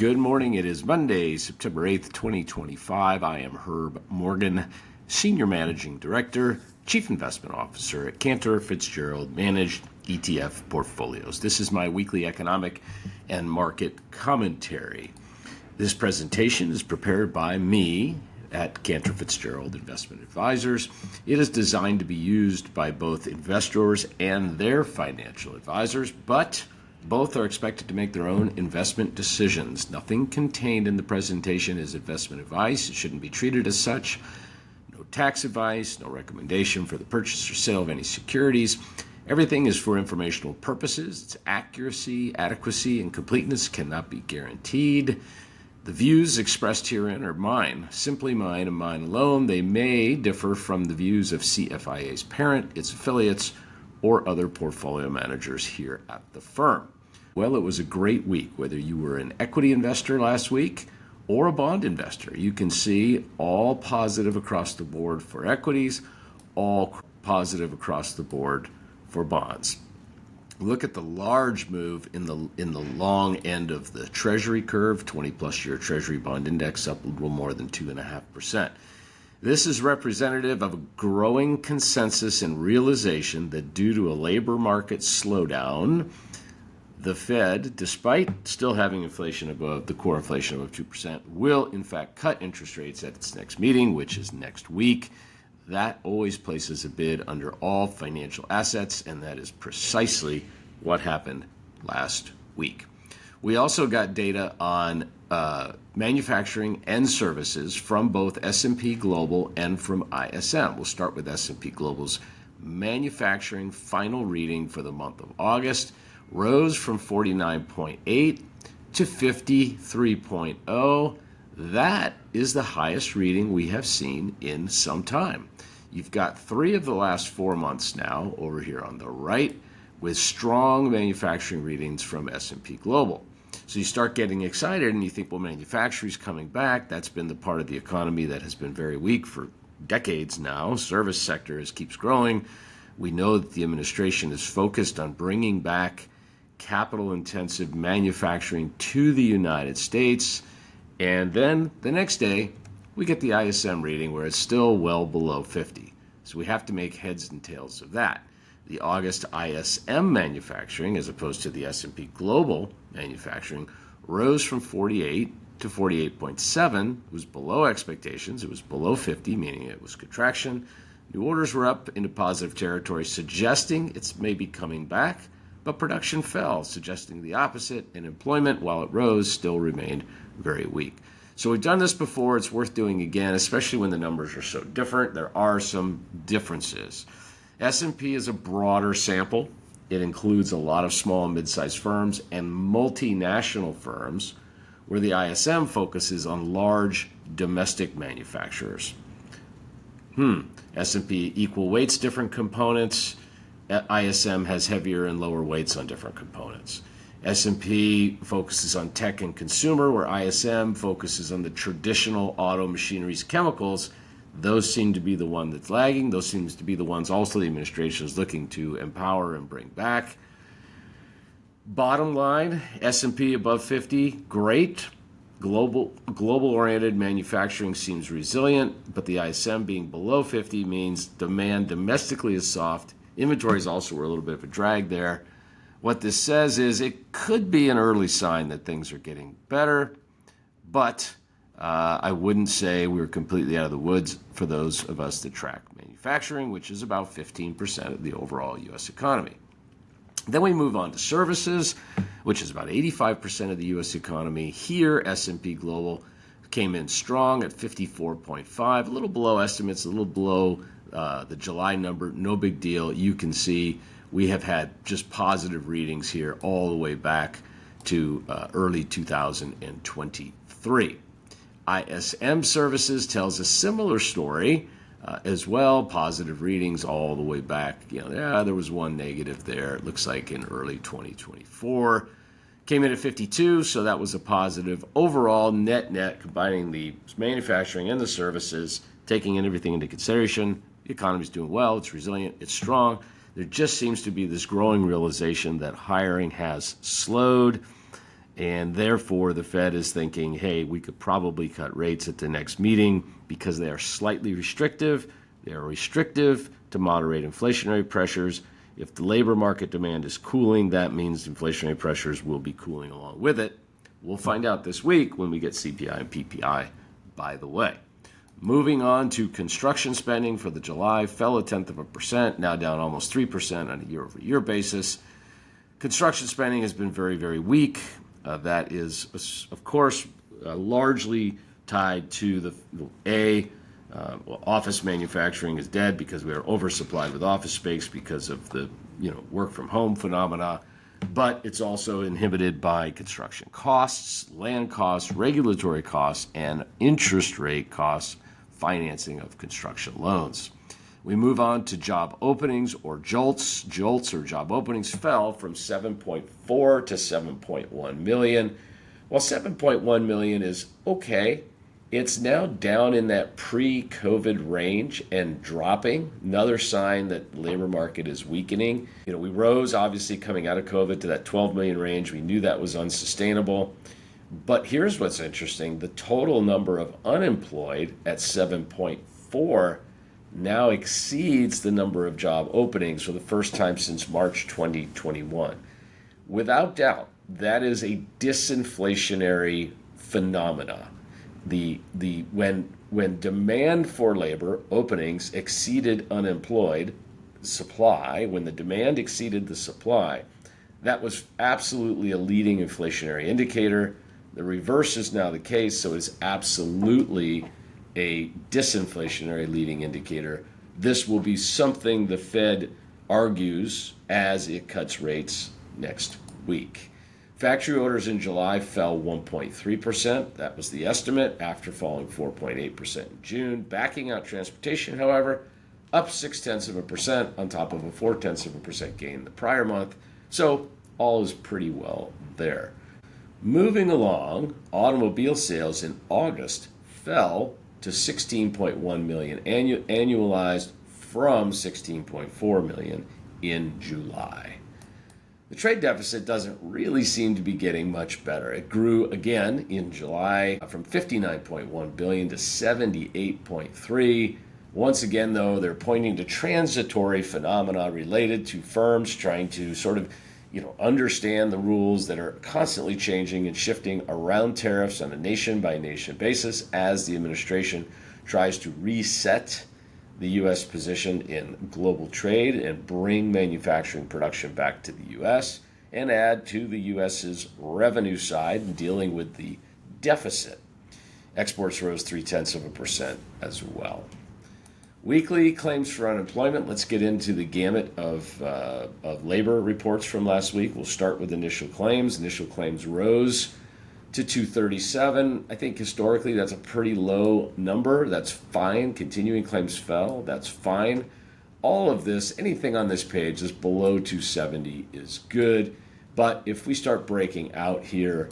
Good morning. It is Monday, September 8th, 2025. I am Herb Morgan, Senior Managing Director, Chief Investment Officer at Cantor Fitzgerald Managed ETF Portfolios. This is my weekly economic and market commentary. This presentation is prepared by me at Cantor Fitzgerald Investment Advisors. It is designed to be used by both investors and their financial advisors, but both are expected to make their own investment decisions. Nothing contained in the presentation is investment advice. It shouldn't be treated as such. No tax advice, no recommendation for the purchase or sale of any securities. Everything is for informational purposes. Its accuracy, adequacy, and completeness cannot be guaranteed. The views expressed herein are mine, simply mine and mine alone. They may differ from the views of CFIA's parent, its affiliates, or other portfolio managers here at the firm. Well, it was a great week, whether you were an equity investor last week or a bond investor. You can see all positive across the board for equities, all positive across the board for bonds. Look at the large move in the long end of the Treasury curve, 20-plus year Treasury bond index up a little more than 2.5%. This is representative of a growing consensus and realization that due to a labor market slowdown, the Fed, despite still having inflation above the core inflation above 2%, will in fact cut interest rates at its next meeting, which is next week. That always places a bid under all financial assets, and that is precisely what happened last week. We also got data on manufacturing and services from both S&P Global and from ISM. We'll start with S&P Global's manufacturing final reading for the month of August. Rose from 49.8 to 53.0. That is the highest reading we have seen in some time. You've got 3 of the last 4 months now over here on the right with strong manufacturing readings from S&P Global. So you start getting excited and you think, well, manufacturing's coming back. That's been the part of the economy that has been very weak for decades now. Service sector keeps growing. We know that the administration is focused on bringing back capital-intensive manufacturing to the United States. And then the next day, we get the ISM reading where it's still well below 50. So we have to make heads and tails of that. The August ISM manufacturing, as opposed to the S&P Global manufacturing, rose from 48 to 48.7. It was below expectations. It was below 50, meaning it was contraction. New orders were up into positive territory, suggesting it's maybe coming back, but production fell, suggesting the opposite, and employment, while it rose, still remained very weak. So we've done this before. It's worth doing again, especially when the numbers are so different. There are some differences. S&P is a broader sample. It includes a lot of small and mid-sized firms and multinational firms, where the ISM focuses on large domestic manufacturers. S&P equal weights different components. ISM has heavier and lower weights on different components. S&P focuses on tech and consumer, where ISM focuses on the traditional auto, machineries, chemicals. Those seem to be the one that's lagging. Those seems to be the ones also the administration is looking to empower and bring back. Bottom line, S&P above 50, great. Global-oriented manufacturing seems resilient, but the ISM being below 50 means demand domestically is soft. Inventories also were a little bit of a drag there. What this says is it could be an early sign that things are getting better, but I wouldn't say we're completely out of the woods for those of us that track manufacturing, which is about 15% of the overall U.S. economy. Then we move on to services, which is about 85% of the U.S. economy. Here, S&P Global came in strong at 54.5, a little below estimates, a little below the July number. No big deal. You can see we have had just positive readings here all the way back to early 2023. ISM Services tells a similar story as well. Positive readings all the way back. There was one negative there. It looks like in early 2024. Came in at 52, so that was a positive. Overall, net, combining the manufacturing and the services, taking everything into consideration, the economy's doing well, it's resilient, it's strong. There just seems to be this growing realization that hiring has slowed. And therefore, the Fed is thinking, hey, we could probably cut rates at the next meeting because they are slightly restrictive. They are restrictive to moderate inflationary pressures. If the labor market demand is cooling, that means inflationary pressures will be cooling along with it. We'll find out this week when we get CPI and PPI, by the way. Moving on to construction spending for the July, fell 0.1%, now down almost 3% on a year-over-year basis. Construction spending has been very, very weak. That is, of course, largely tied to office manufacturing is dead because we are oversupplied with office space because of the work from home phenomena. But it's also inhibited by construction costs, land costs, regulatory costs, and interest rate costs, financing of construction loans. We move on to job openings or JOLTS. JOLTS or job openings fell from 7.4 to 7.1 million. While 7.1 million is okay, it's now down in that pre-COVID range and dropping. Another sign that the labor market is weakening. We rose obviously coming out of COVID to that 12 million range. We knew that was unsustainable. But here's what's interesting. The total number of unemployed at 7.4 now exceeds the number of job openings for the first time since March 2021. Without doubt, that is a disinflationary phenomena. When demand for labor openings exceeded unemployed supply, when the demand exceeded the supply, that was absolutely a leading inflationary indicator. The reverse is now the case, so it's absolutely a disinflationary leading indicator. This will be something the Fed argues as it cuts rates next week. Factory orders in July fell 1.3%. That was the estimate after falling 4.8% in June. Backing out transportation, however, up 0.6% on top of a 0.4% gain the prior month. So all is pretty well there. Moving along, automobile sales in August fell to 16.1 million annualized from 16.4 million in July. The trade deficit doesn't really seem to be getting much better. It grew again in July from 59.1 billion to 78.3. Once again, though, they're pointing to transitory phenomena related to firms trying to sort of understand the rules that are constantly changing and shifting around tariffs on a nation-by-nation basis as the administration tries to reset the U.S. position in global trade and bring manufacturing production back to the U.S. and add to the U.S.'s revenue side dealing with the deficit. Exports rose 0.3% as well. Weekly claims for unemployment. Let's get into the gamut of labor reports from last week. We'll start with initial claims. Initial claims rose to 237. I think historically that's a pretty low number. That's fine. Continuing claims fell. That's fine. All of this, anything on this page that's below 270 is good. But if we start breaking out here,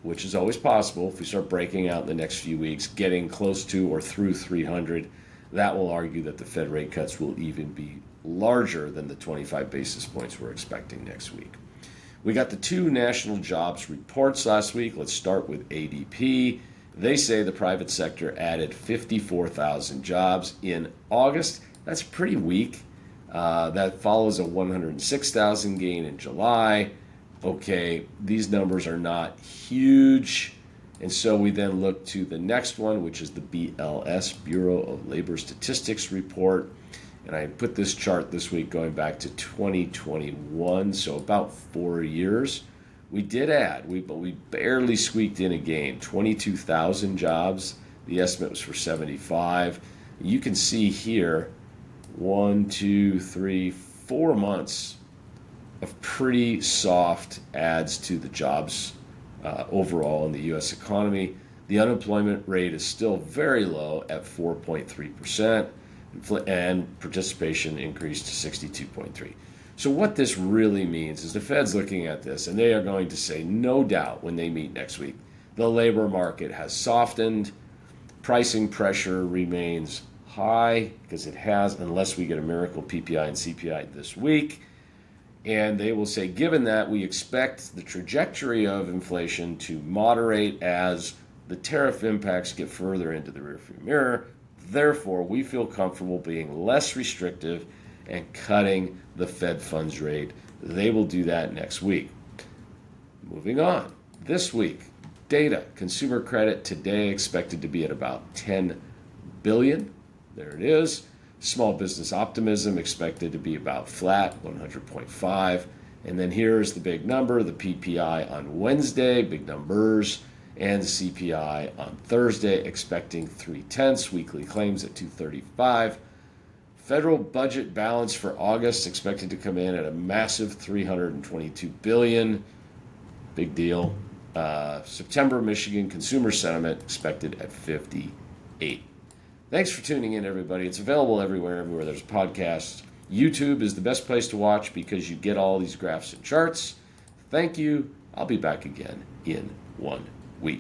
which is always possible, if we start breaking out in the next few weeks, getting close to or through 300, that will argue that the Fed rate cuts will even be larger than the 25 basis points we're expecting next week. We got the two national jobs reports last week. Let's start with ADP. They say the private sector added 54,000 jobs in August. That's pretty weak. That follows a 106,000 gain in July. Okay, these numbers are not huge. And so we then look to the next one, which is the BLS, Bureau of Labor Statistics report. And I put this chart this week going back to 2021, so about 4 years. We did add, but we barely squeaked in a gain, 22,000 jobs. The estimate was for 75. You can see here, 1, 2, 3, 4 months of pretty soft adds to the jobs overall in the U.S. economy. The unemployment rate is still very low at 4.3%, and participation increased to 62.3%. So what this really means is the Fed's looking at this, and they are going to say, no doubt, when they meet next week, the labor market has softened, pricing pressure remains high, because it has, unless we get a miracle PPI and CPI this week. And they will say, given that, we expect the trajectory of inflation to moderate as the tariff impacts get further into the rearview mirror. Therefore, we feel comfortable being less restrictive and cutting the Fed funds rate. They will do that next week. Moving on. This week, data, consumer credit today expected to be at about 10 billion. There it is. Small business optimism expected to be about flat, 100.5. And then here's the big number, the PPI on Wednesday, big numbers, and the CPI on Thursday, expecting 0.3. Weekly claims at 235. Federal budget balance for August expected to come in at a massive 322 billion. Big deal. September Michigan consumer sentiment expected at 58. Thanks for tuning in, everybody. It's available everywhere there's podcasts. YouTube is the best place to watch because you get all these graphs and charts. Thank you. I'll be back again in 1 week.